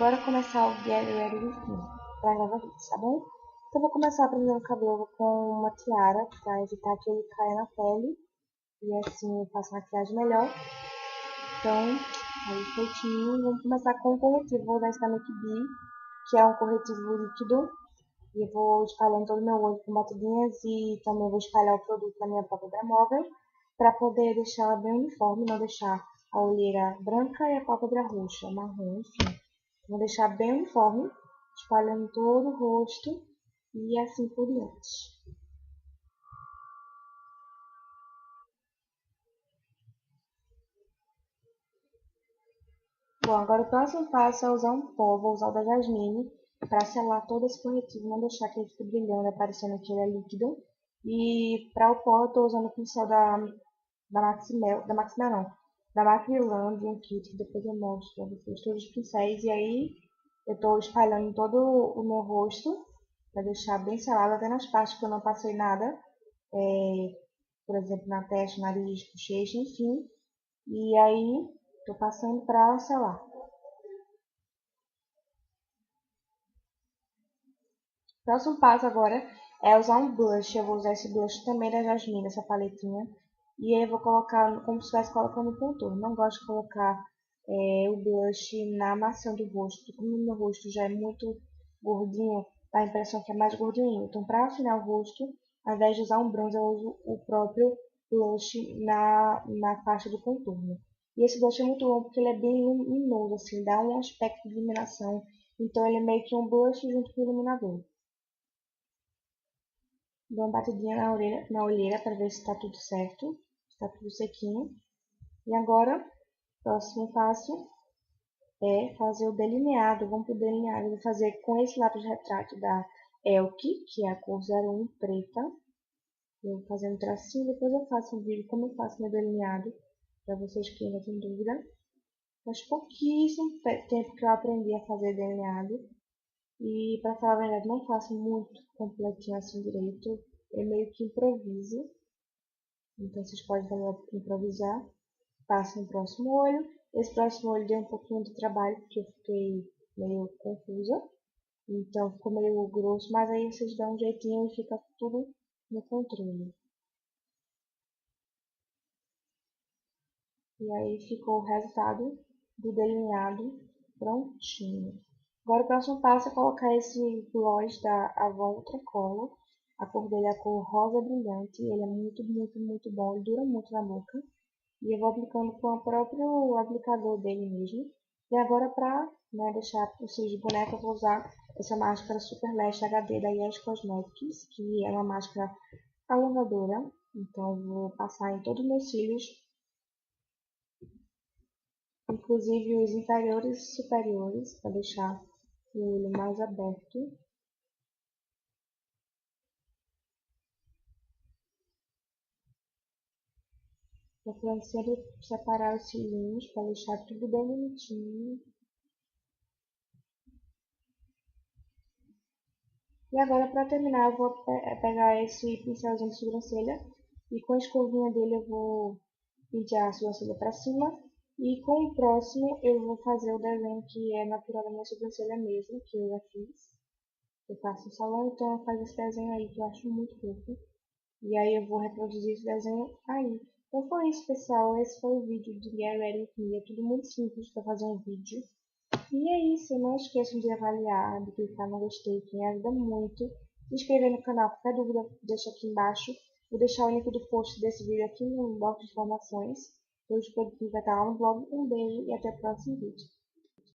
bora começar o Get Ready With Me para gravar vídeo, tá bom? Então eu vou começar prendendo o cabelo com uma tiara para evitar que ele caia na pele e assim eu faço maquiagem melhor. Então, aí feitinho, vamos começar com o corretivo. Vou usar esse da Make B, que é um corretivo líquido, e eu vou espalhar em todo o meu olho com batidinhas e também vou espalhar o produto na minha pálpebra móvel para poder deixar ela bem uniforme, não deixar a olheira branca e a pálpebra roxa, marrom, enfim. Vou deixar bem uniforme, espalhando todo o rosto e assim por diante. Bom, agora o próximo passo é usar um pó, vou usar o da Jasmine para selar todo esse corretivo, não deixar que ele fique brilhando, aparecendo que ele é líquido. E para o pó eu estou usando o pincel da Maximel, não, da Macrylan de um kit, que depois eu mostro para vocês todos os pincéis. E aí eu estou espalhando todo o meu rosto para deixar bem selado, até nas partes que eu não passei nada, por exemplo, na testa, nariz, bochecha, enfim. E aí estou passando para selar. O próximo passo agora é usar um blush. Eu vou usar esse blush também da Jasmine, essa paletinha. E aí eu vou colocar como se estivesse colocando contorno. Não gosto de colocar o blush na maçã do rosto, porque como o meu rosto já é muito gordinho, dá a impressão que é mais gordinho. Então, para afinar o rosto, ao invés de usar um bronzer, eu uso o próprio blush na faixa do contorno. E esse blush é muito bom porque ele é bem luminoso, assim, dá um aspecto de iluminação. Então, ele é meio que um blush junto com o iluminador. Dou uma batidinha na olheira para ver se está tudo certo, se está tudo sequinho. E agora, o próximo passo é fazer o delineado. Vamos para o delineado. Eu vou fazer com esse lápis retrátil da Elke, que é a cor 01 preta. Eu vou fazer um tracinho, depois eu faço um vídeo como eu faço meu delineado, para vocês que ainda têm dúvida. Faz pouquíssimo tempo que eu aprendi a fazer delineado. E, para falar a verdade, não faço muito completinho assim direito. Eu meio que improviso. Então, vocês podem também improvisar. Passo no próximo olho. Esse próximo olho deu um pouquinho de trabalho, porque eu fiquei meio confusa. Então, ficou meio grosso, mas aí vocês dão um jeitinho e fica tudo no controle. E aí ficou o resultado do delineado prontinho. Agora o próximo passo é colocar esse gloss da Avon Ultra Color. A cor dele é a cor rosa brilhante. Ele é muito, muito, muito bom. Ele dura muito na boca. E eu vou aplicando com o próprio aplicador dele mesmo. E agora para deixar o cílio de boneca, eu vou usar essa máscara Super Lash HD da Yes Cosmetics, que é uma máscara alongadora. Então eu vou passar em todos os meus cílios, inclusive os inferiores e superiores, para deixar o olho mais aberto. Procurando sempre separar os cílios para deixar tudo bem bonitinho. E agora, para terminar, eu vou pegar esse pincelzinho de sobrancelha e com a escovinha dele eu vou pentear a sobrancelha para cima. E com o próximo eu vou fazer o desenho que é natural da minha sobrancelha mesmo, que eu já fiz. Eu faço no salão, então eu faço esse desenho aí que eu acho muito fofo. E aí eu vou reproduzir esse desenho aí. Então foi isso, pessoal. Esse foi o vídeo de Get Ready With Me. É tudo muito simples para fazer um vídeo. E é isso. Não esqueçam de avaliar, de clicar no gostei, que me ajuda muito. Se inscrever no canal. Qualquer dúvida, deixa aqui embaixo. Vou deixar o link do post desse vídeo aqui no box de informações. Todos os produtos vai estar lá no blog. Um beijo e até o próximo vídeo.